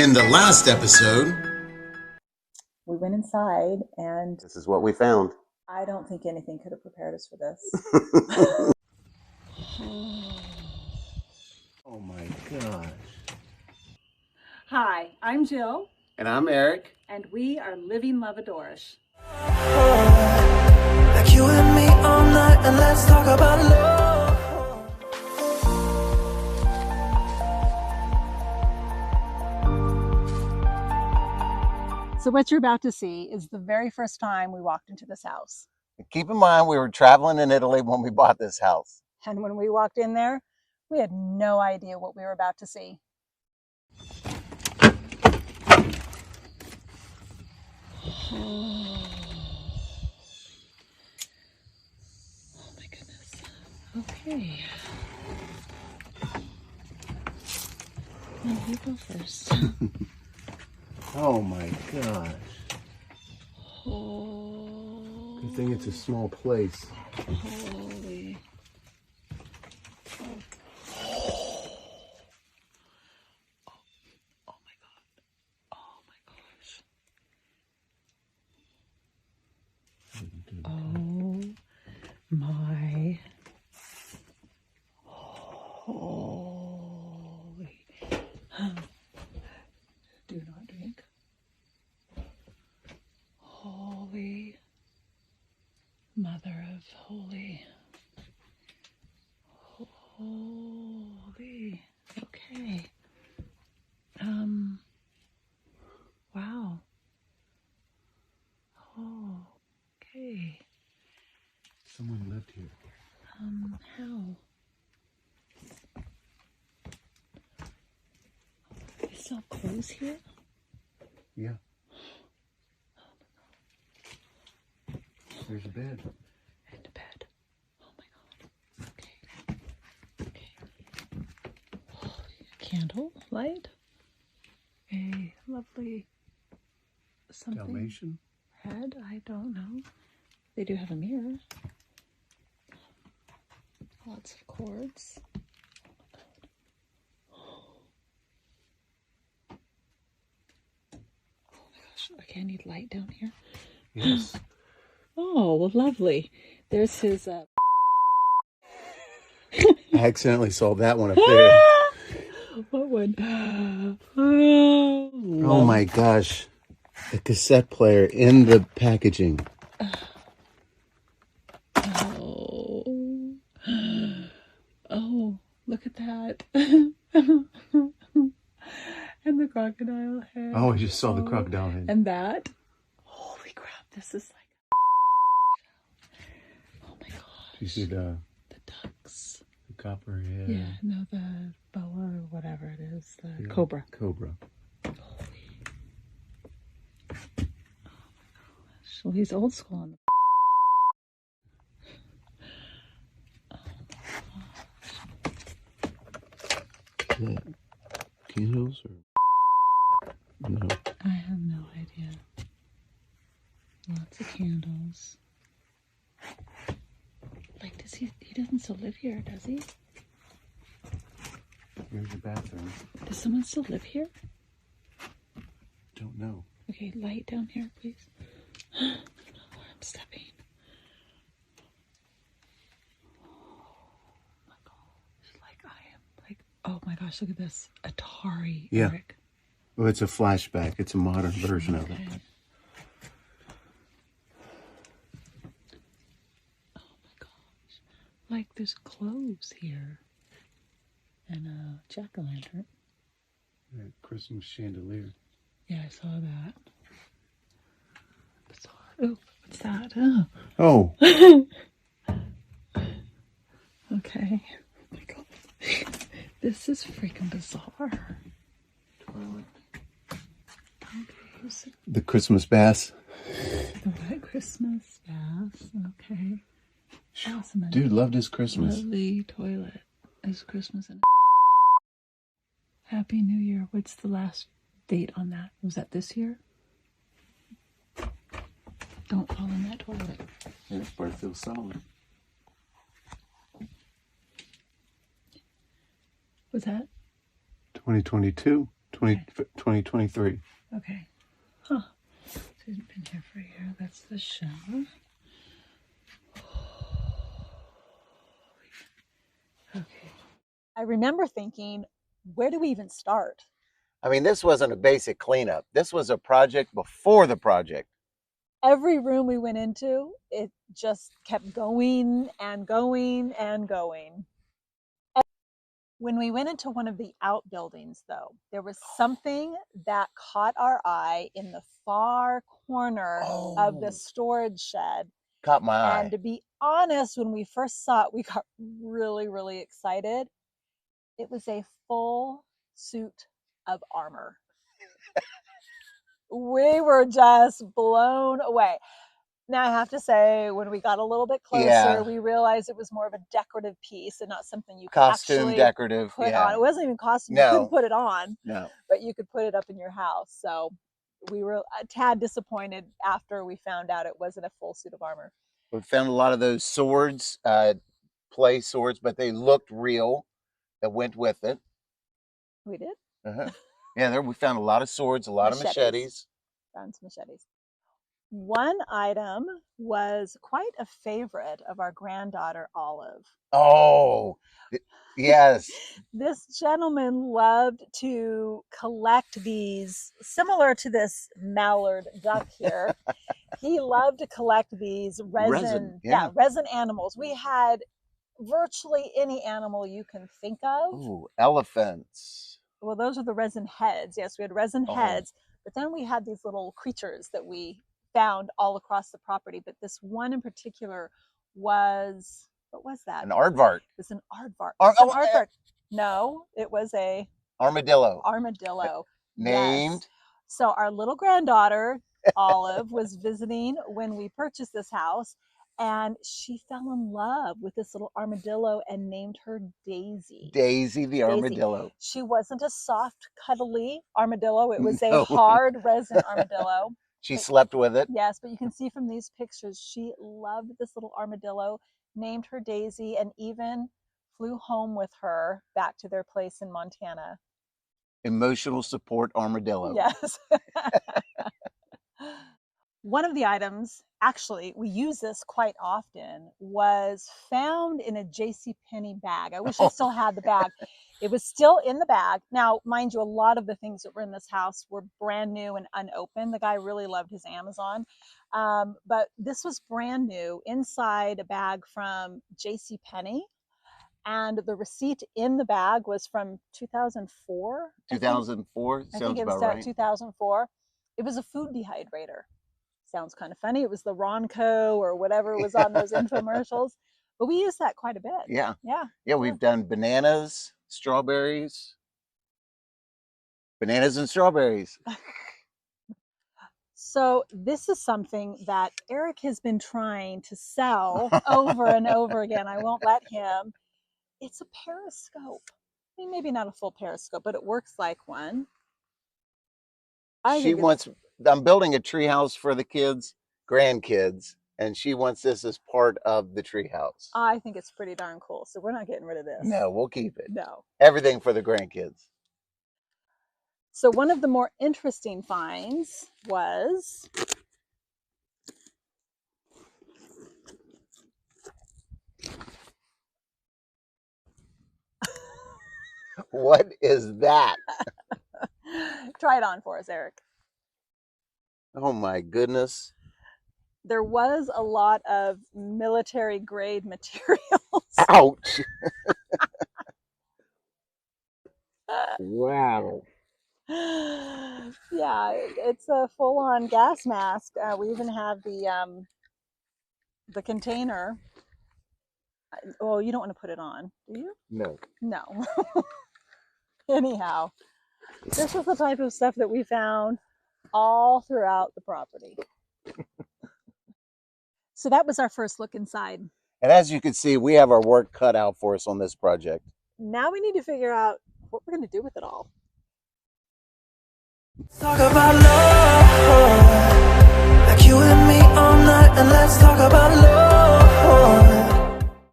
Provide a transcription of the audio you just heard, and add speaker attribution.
Speaker 1: In the last episode,
Speaker 2: we went inside and
Speaker 3: this is what we found.
Speaker 2: I don't think anything could have prepared us for this.
Speaker 3: Oh my gosh.
Speaker 2: Hi, I'm Jill.
Speaker 3: And I'm Eric.
Speaker 2: And we are living Loveadorish.
Speaker 4: Like you and me all night, and let's talk about love.
Speaker 2: So what you're about to see is the very first time we walked into this house.
Speaker 3: Keep in mind, we were traveling in Italy when we bought this house.
Speaker 2: And when we walked in there, we had no idea what we were about to see. Oh my goodness. Okay. You go first.
Speaker 3: Oh my gosh.
Speaker 2: Oh.
Speaker 3: Good thing it's a small place.
Speaker 2: Holy. Oh my God. Oh my gosh. Oh my. Holy. Do not drink. Holy Mother of Holy. Holy. Okay. Wow. Oh, okay.
Speaker 3: Someone lived here.
Speaker 2: How? They sell clothes here?
Speaker 3: Yeah. There's a bed.
Speaker 2: And a bed. Oh my God. Okay. Okay. Candle light. A lovely something.
Speaker 3: Dalmatian?
Speaker 2: Head? I don't know. They do have a mirror. Lots of cords. Oh my gosh. Okay, I need light down here.
Speaker 3: Yes.
Speaker 2: Oh, well, lovely. There's his...
Speaker 3: I accidentally saw that one up there.
Speaker 2: What one?
Speaker 3: Oh my gosh. A cassette player in the packaging.
Speaker 2: Oh. Oh, look at that. And the crocodile head.
Speaker 3: Oh, I just saw the crocodile head.
Speaker 2: And that. Holy crap, this is like... Oh my gosh.
Speaker 3: You see the
Speaker 2: ducks.
Speaker 3: copper head?
Speaker 2: Yeah, no, the boa or whatever it is. The cobra.
Speaker 3: Cobra.
Speaker 2: Holy. Oh my gosh. Well, he's old school on the...
Speaker 3: Candles or no?
Speaker 2: I have no idea. Lots of candles. Like, does he doesn't still live here, does he?
Speaker 3: Here's your bathroom.
Speaker 2: Does someone still live here?
Speaker 3: Don't know.
Speaker 2: Okay, light down here, please. I don't know where I'm stepping. Oh my gosh. Like, I am like, oh my gosh, look at this. Atari,
Speaker 3: Yeah.
Speaker 2: Eric.
Speaker 3: Well, it's a flashback. It's a modern version of it.
Speaker 2: Okay. Oh my gosh. Like, there's clothes here. And a jack-o'-lantern.
Speaker 3: That Christmas chandelier.
Speaker 2: Yeah, I saw that. Bizarre. Oh, what's that? Oh.
Speaker 3: Oh.
Speaker 2: Okay. Oh my God. This is freaking bizarre.
Speaker 3: Toilet.
Speaker 2: Okay. So
Speaker 3: The Christmas bass.
Speaker 2: the White Christmas bath. Okay. Awesome.
Speaker 3: Dude loved his Christmas.
Speaker 2: Lovely toilet. Is Christmas in it? Happy New Year. What's the last date on that? Was that this year? Don't fall in that toilet.
Speaker 3: This part feels solid.
Speaker 2: Was that?
Speaker 3: 2022. 2023.
Speaker 2: Okay. Huh. So it's been here for a year. That's the shower. Okay.
Speaker 1: I remember thinking, where do we even start?
Speaker 3: I mean, this wasn't a basic cleanup. This was a project before the project.
Speaker 1: Every room we went into, it just kept going and going and going. When we went into one of the outbuildings, though, there was something that caught our eye in the far corner of the storage shed.
Speaker 3: Caught my eye.
Speaker 1: And to be honest, when we first saw it, we got really, really excited. It was a full suit of armor. We were just blown away. Now, I have to say, when we got a little bit closer, we realized it was more of a decorative piece and not something you could actually
Speaker 3: decorative
Speaker 1: put on. It wasn't even costume.
Speaker 3: No.
Speaker 1: You couldn't put it on,
Speaker 3: no,
Speaker 1: but you could put it up in your house. So we were a tad disappointed after we found out it wasn't a full suit of armor.
Speaker 3: We found a lot of those swords, play swords, but they looked real that went with it.
Speaker 1: We did?
Speaker 3: Yeah, there we found a lot of swords, a lot of machetes.
Speaker 1: Found some machetes. One item was quite a favorite of our granddaughter, Olive.
Speaker 3: Oh, yes.
Speaker 1: This gentleman loved to collect these, similar to this mallard duck here. He loved to collect these resin animals. We had virtually any animal you can think of.
Speaker 3: Ooh, elephants.
Speaker 1: Well, those are the resin heads. Yes, we had resin heads, but then we had these little creatures that we found all across the property. But this one in particular was, what was that?
Speaker 3: An aardvark.
Speaker 1: It was an aardvark. No, it was a
Speaker 3: armadillo.
Speaker 1: Named? Yes. So our little granddaughter, Olive, was visiting when we purchased this house, and she fell in love with this little armadillo and named her Daisy.
Speaker 3: Daisy the armadillo.
Speaker 1: She wasn't a soft, cuddly armadillo. It was a hard resin armadillo.
Speaker 3: She slept with it.
Speaker 1: Yes, but you can see from these pictures, she loved this little armadillo, named her Daisy, and even flew home with her back to their place in Montana.
Speaker 3: Emotional support armadillo.
Speaker 1: Yes. One of the items, actually, we use this quite often, was found in a JCPenney bag. I wish I still had the bag. It was still in the bag. Now, mind you, a lot of the things that were in this house were brand new and unopened. The guy really loved his Amazon. But this was brand new inside a bag from JCPenney. And the receipt in the bag was from 2004.
Speaker 3: 2004? Sounds about right.
Speaker 1: 2004. It was a food dehydrator. Sounds kind of funny. It was the Ronco or whatever was on those infomercials. But we use that quite a bit.
Speaker 3: Yeah.
Speaker 1: Yeah,
Speaker 3: we've done bananas, strawberries. Bananas and strawberries.
Speaker 1: So this is something that Eric has been trying to sell over and over again. I won't let him. It's a periscope. I mean, maybe not a full periscope, but it works like one.
Speaker 3: I'm building a treehouse for the kids, grandkids, and she wants this as part of the treehouse.
Speaker 1: I think it's pretty darn cool. So we're not getting rid of this.
Speaker 3: No, we'll keep it.
Speaker 1: No.
Speaker 3: Everything for the grandkids.
Speaker 1: So one of the more interesting finds was
Speaker 3: What is that?
Speaker 1: Try it on for us, Eric.
Speaker 3: Oh my goodness.
Speaker 1: There was a lot of military grade materials.
Speaker 3: Ouch. Wow.
Speaker 1: Yeah, it's a full-on gas mask. We even have the container. Oh, you don't want to put it on, do you?
Speaker 3: No.
Speaker 1: No. Anyhow, this is the type of stuff that we found all throughout the property. So that was our first look inside.
Speaker 3: And as you can see, we have our work cut out for us on this project.
Speaker 1: Now we need to figure out what we're going to do with it all.
Speaker 4: Talk about love, like you and me all night, and let's talk about love.